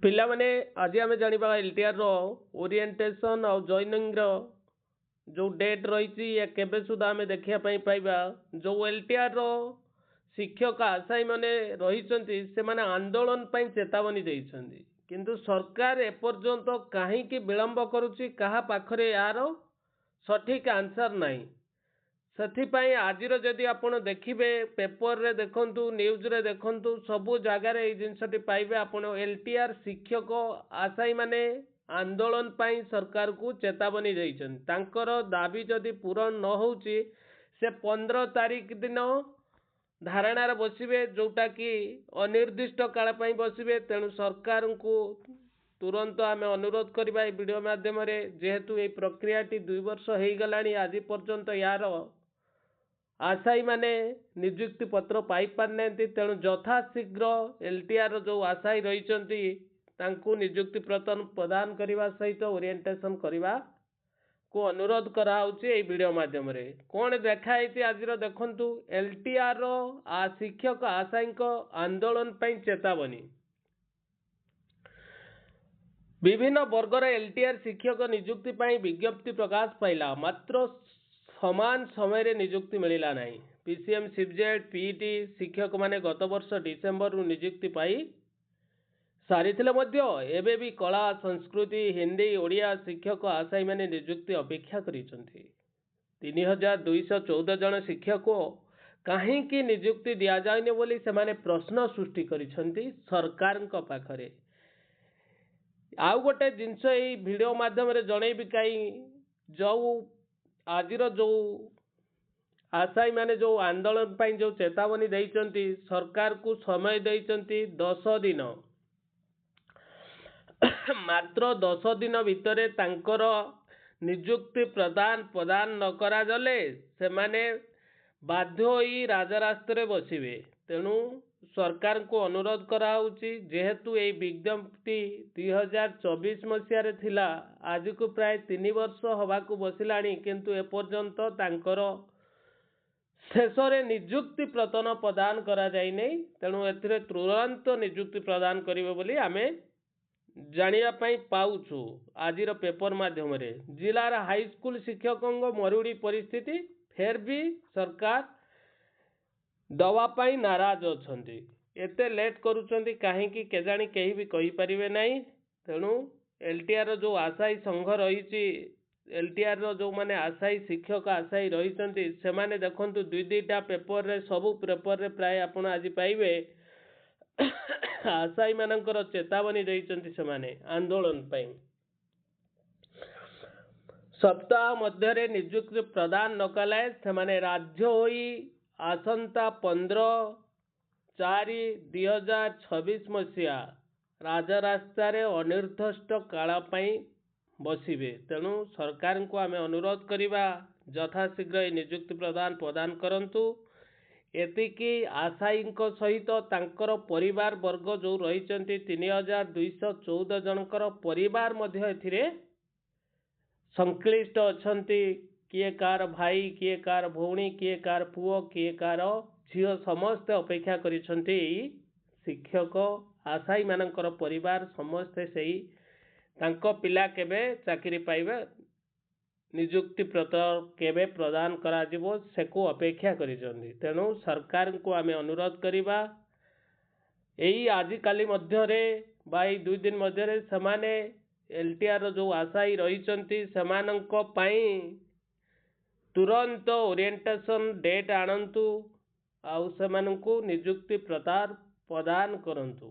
पिला माने आज आम जाना एलटीआर रो ओरिएंटेशन और जॉइनिंग रो जो डेट रही केबे सुधा आम देखा पाइबा जो एलटीआर रो शिक्षक आशायी माने रही से माने आंदोलन पर चेतावनी देइछन्ति किंतु सरकार एपर्यंत कहीं विलंब करुच्ची कहा पाखरे यार सठिक आंसर नहीं से आज जदि आपण देखिए पेपर रे देखंतु न्यूज रे देखंतु सबु जगार ये जिनसटी पाइबे आपण एलटीआर शिक्षक आशायी माने आंदोलन पाई सरकार को चेतावनी देइछन्ति तांकर दाबी जदि पूरण न होउची से 15 तारीख दिन धारणार बसिबे जोटा कि अनिर्दिष्ट काल पाई बसिबे तेणु सरकार को तुरंत आम अनुरोध करबा ए वीडियो माध्यम जेहेतु ये प्रक्रिया 2 वर्ष हो गलानी आज पर्यंत यार आशायी माने नियुक्ति पत्र पाई पारना तेणु यथाशीघ्र एलटीआर जो आशायी रही नियुक्ति पत्र प्रदान करने सहित ओरिएंटेशन करने को अनुरोध कराई वीडियो माध्यम कौन देखाई आज देखु एलटीआर शिक्षक आशायी आंदोलन पर चेतावनी विभिन्न वर्गर एलटीआर शिक्षक नियुक्ति विज्ञप्ति प्रकाश पाइला मात्र समान समय नियुक्ति मिलला नहीं पीसीएम सीबीजेड पीईटी शिक्षक माने गत वर्ष डिसेम्बर रु नियुक्ति पाई सारी एबे भी कला संस्कृति हिंदी ओडिया शिक्षक आशायी माने नियुक्ति अपेक्षा करिसंथि 3214 जन शिक्षक कहीं नियुक्ति दि जाएनि बोली से माने प्रश्न सृष्टि करिसंथि सरकार पाखरे आउ गोटे जिनस ये वीडियो माध्यम जनईबी कहीं जो आज जो आशायी माने जो आंदोलन पर जो चेतावनी देइचंती सरकार को समय देइचंती 10 दिन मात्र 10 दिन भितर तांकर नियुक्ति प्रदान न करा गले से माने बाध्य होई राजरास्ते बसिबे तेणु सरकार को अनुरोध कराउची जेहेतु ये विज्ञप्ति 2024 मसीह थिला आज को प्राय 3 वर्ष हवा को बसिलाणी किंतु एपर्यंत तांकर शेष नियुक्ति प्रदान प्रदान करा जाई नै तेणु एथिरे तुरंत नियुक्ति प्रदान करिवे बोली आमे जानिया पई पाउछु आजिर पेपर माध्यम रे जिलार हाई स्कूल शिक्षकों मरुड़ी परिस्थिति फेर भी सरकार दवा पाई नाराज अछंती एते लेट करूछंती काहेकि केजाणी केही भी कहि परिवे नाही तेणु एलटीआर जो आशायी संघ रही एलटीआर जो माने आशायी शिक्षक आशायी रही से माने देखंतु 2-2टा पेपर रे सबु पेपर रे प्राय आपण आज पाइबे आशायी मानकर चेतावनी देइचंती से माने आंदोलन पई सप्ताह मध्य नियुक्ति प्रदान न कले से माने राज्य होई आसंता 15/4/2026 मसीहा राजरास्तार अनिर्दिष्ट काल बसिबे तेणु सरकार को आम अनुरोध करवा यथाशीघ्र नियुक्ति प्रदान करंतु एतिकी आशायी सहित तांकर परिवार वर्ग जो रही 3214 जनकर परिवार मध्य एथिरे संश्लिष्ट अछंती किए कार भाई किए कार भौणी किए कार पुओ किए कार झील समस्ते अपेक्षा करिसंती शिक्षक आशायी मानकर परिवार समस्ते सही तांको पिला केबे चाकरी पाइबे नियुक्ति पत्र केबे प्रदान करा जिवो सेको अपेक्षा करिसंती तेणु सरकार को आमे अनुरोध करिबा एई आज काली मध्य रे बाई 2 दिन मध्य रे समाने एलटीआर जो आशायी रही समानंको पाई तुरंत ओरिएंटेशन डेट आणंतु आउ सेमानंकु नियुक्ति प्रदान करंतु।